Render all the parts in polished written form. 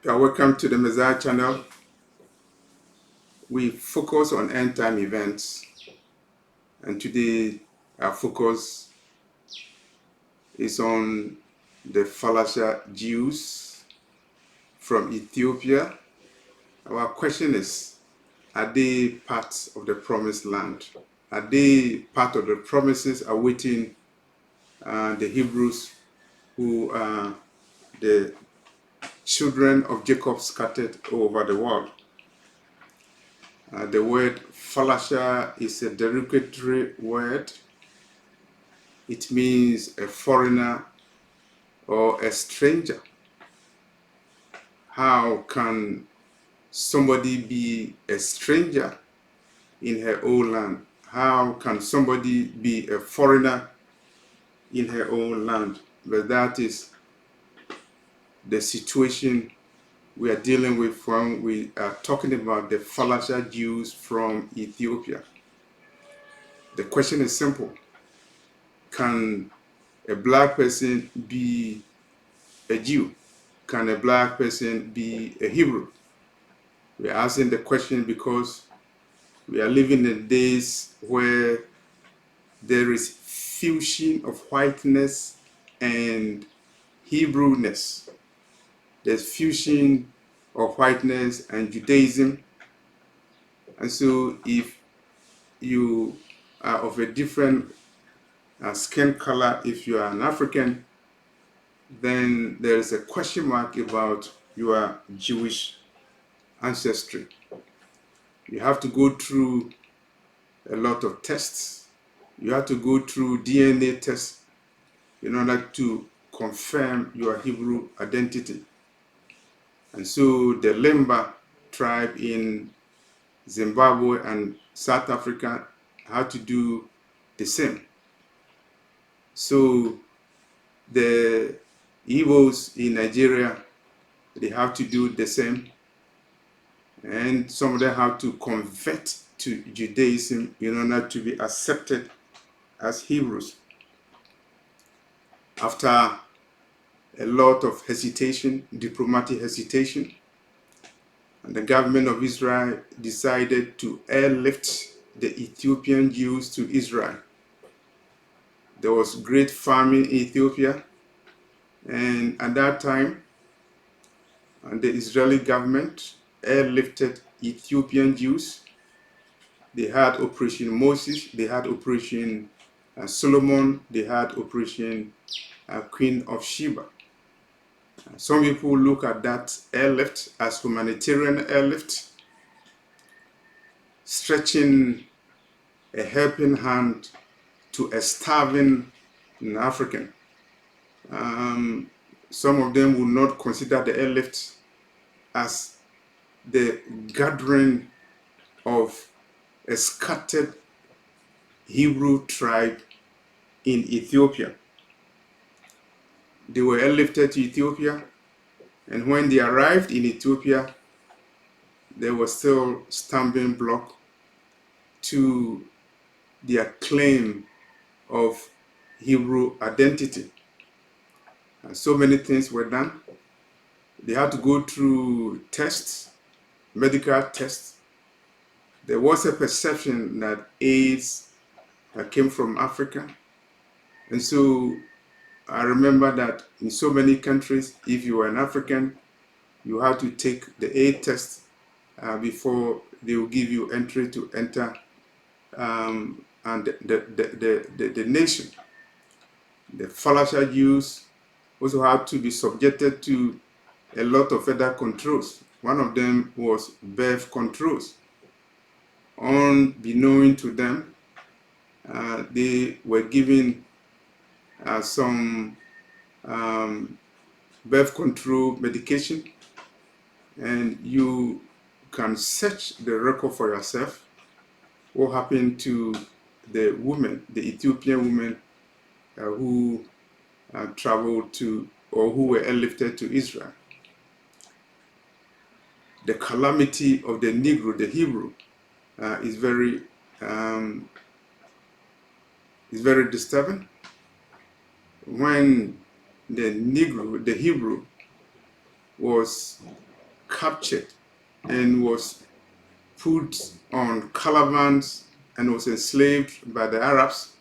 You are welcome to the Messiah channel. We focus on end time events, and today our focus is on the Falasha Jews from Ethiopia. Our question is, are they part of the promised land? Are they part of the promises awaiting the Hebrews who are the children of Jacob scattered over the world? The word Falasha is a derogatory word. It means a foreigner or a stranger. How can somebody be a stranger in her own land? How can somebody be a foreigner in her own land? But that is the situation we are dealing with when we are talking about the Falasha Jews from Ethiopia. The question is simple. Can a black person be a Jew? Can a black person be a Hebrew? We're asking the question because we are living in days where there is fusion of whiteness and Hebrewness. There's fusion of whiteness and Judaism. And so if you are of a different skin color, if you are an African, then there is a question mark about your Jewish ancestry. You have to go through a lot of tests. You have to go through DNA tests in order to confirm your Hebrew identity. And so the Lemba tribe in Zimbabwe and South Africa had to do the same. So the Igbos in Nigeria, they have to do the same. And some of them have to convert to Judaism in order to be accepted as Hebrews. After a lot of hesitation, diplomatic hesitation, and the government of Israel decided to airlift the Ethiopian Jews to Israel. There was great famine in Ethiopia, and at that time, the Israeli government airlifted Ethiopian Jews. They had Operation Moses, they had Operation Solomon, they had Operation Queen of Sheba. Some people look at that airlift as humanitarian airlift, stretching a helping hand to a starving African. Some of them will not consider the airlift as the gathering of a scattered Hebrew tribe in Ethiopia. They were airlifted to Ethiopia, and when they arrived in Ethiopia, there was still stumbling block to their claim of Hebrew identity. And so many things were done. They had to go through tests, medical tests. There was a perception that AIDS came from Africa. And so I remember that in so many countries, if you were an African, you had to take the AIDS test before they will give you entry to enter and the nation. The Falasha Jews also had to be subjected to a lot of other controls. One of them was birth controls. Unbeknown to them, they were given some birth control medication, and you can search the record for yourself what happened to the women, the Ethiopian women who traveled to or who were airlifted to Israel. The calamity of the Negro, the Hebrew, is very disturbing. When the Negro, the Hebrew, was captured and was put on caravans and was enslaved by the Arabs.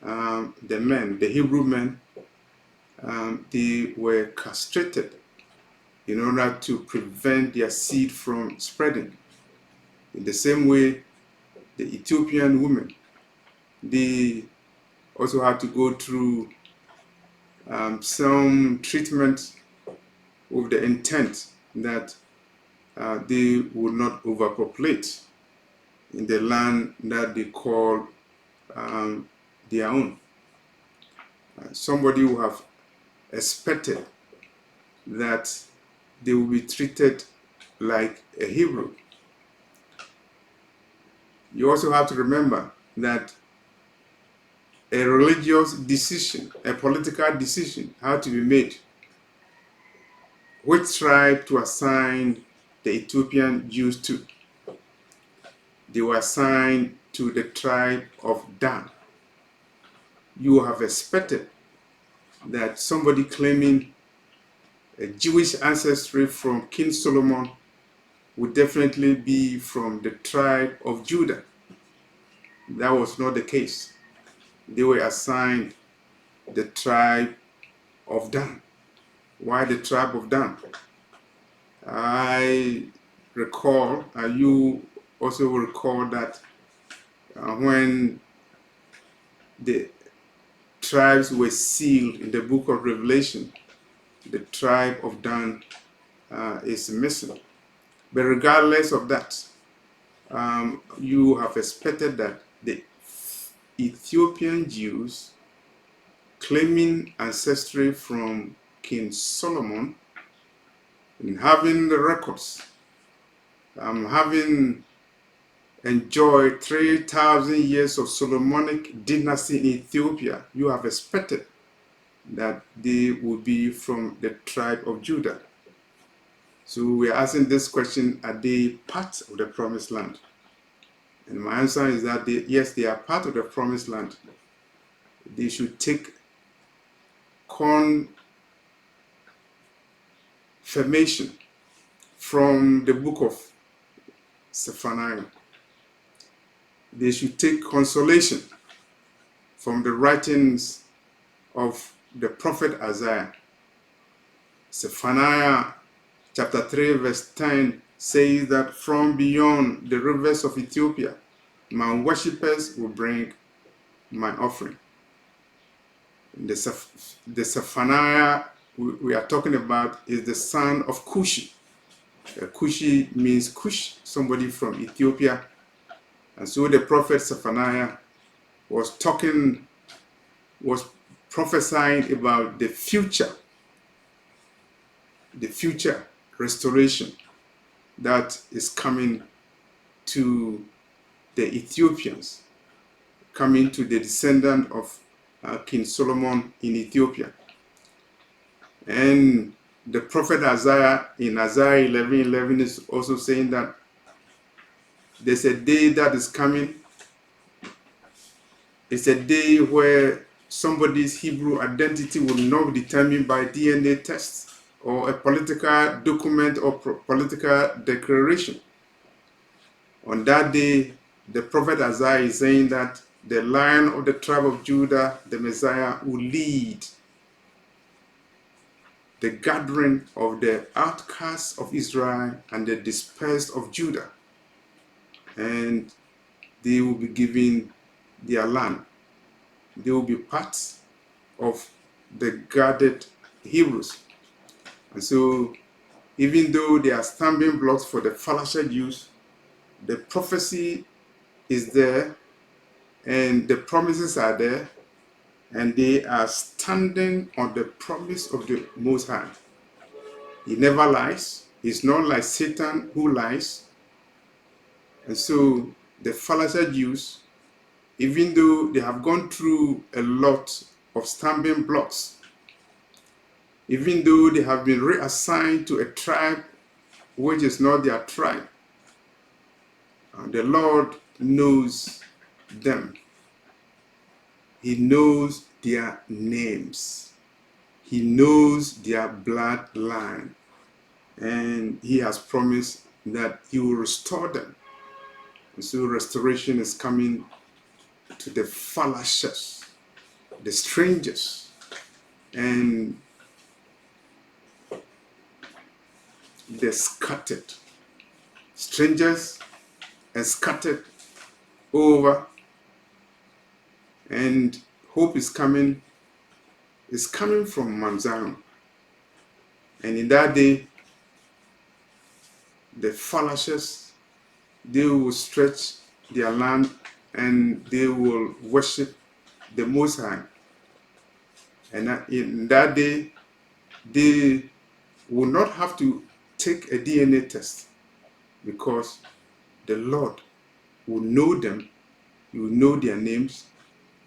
The men, the Hebrew men, they were castrated in order to prevent their seed from spreading. In the same way, the Ethiopian women, they also had to go through some treatment with the intent that they would not overpopulate in the land that they call their own. Somebody would have expected that they will be treated like a Hebrew. You also have to remember that a religious decision, a political decision had to be made. Which tribe to assign the Ethiopian Jews to? They were assigned to the tribe of Dan. You have expected that somebody claiming a Jewish ancestry from King Solomon would definitely be from the tribe of Judah. That was not the case. They were assigned the tribe of Dan. Why the tribe of Dan? I recall, you also will recall that when the tribes were sealed in the book of Revelation, the tribe of Dan is missing. But regardless of that, you have expected that the Ethiopian Jews claiming ancestry from King Solomon and having the records, having enjoyed 3,000 years of Solomonic dynasty in Ethiopia, you have expected that they would be from the tribe of Judah. So we are asking this question, are they part of the promised land? And my answer is that yes, they are part of the promised land. They should take confirmation from the book of Zephaniah. They should take consolation from the writings of the prophet Isaiah. Zephaniah chapter 3 verse 10 says that from beyond the rivers of Ethiopia, my worshippers will bring my offering. The Zephaniah we are talking about is the son of Cushi. Cushi means Cush, somebody from Ethiopia. And so the prophet Zephaniah was prophesying about the future restoration that is coming to the Ethiopians, coming to the descendant of King Solomon in Ethiopia. And the prophet Isaiah in Isaiah 11:11 is also saying that there's a day that is coming. It's a day where somebody's Hebrew identity will not be determined by DNA tests or a political document or political declaration. On that day, the prophet Isaiah is saying that the Lion of the tribe of Judah, the Messiah, will lead the gathering of the outcasts of Israel and the dispersed of Judah. And they will be given their land. They will be part of the gathered Hebrews. And so, even though they are stumbling blocks for the Falasha Jews, the prophecy is there and the promises are there, and they are standing on the promise of the Most High. He never lies. He's not like Satan who lies. And so the Falasha Jews, even though they have gone through a lot of stumbling blocks, even though they have been reassigned to a tribe which is not their tribe, the Lord knows them. He knows their names. He knows their bloodline. and he has promised that he will restore them. And so restoration is coming to the Falashas, the strangers, and the scattered. Strangers and scattered over, and hope is coming from Mount Zion. And in that day, the Falashas, they will stretch their land and they will worship the Most High. And in that day, they will not have to take a DNA test, because the Lord will know them, He will know their names,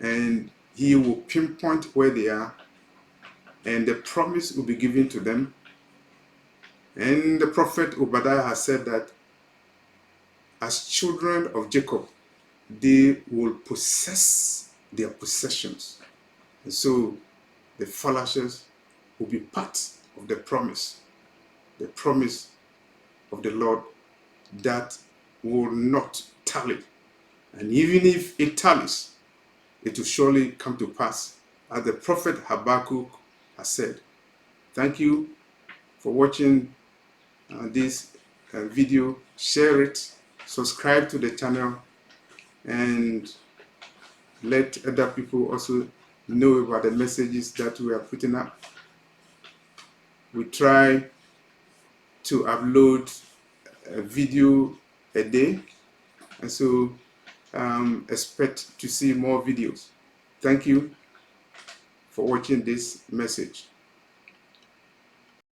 and He will pinpoint where they are, and the promise will be given to them. And the prophet Obadiah has said that as children of Jacob, they will possess their possessions. And so the Falashas will be part of the promise of the Lord that will not tally. And even if it tallies, it will surely come to pass, as the prophet Habakkuk has said. Thank you for watching this video. Share it, subscribe to the channel, and let other people also know about the messages that we are putting up. We try to upload a video a day, and so expect to see more videos. Thank you for watching this message.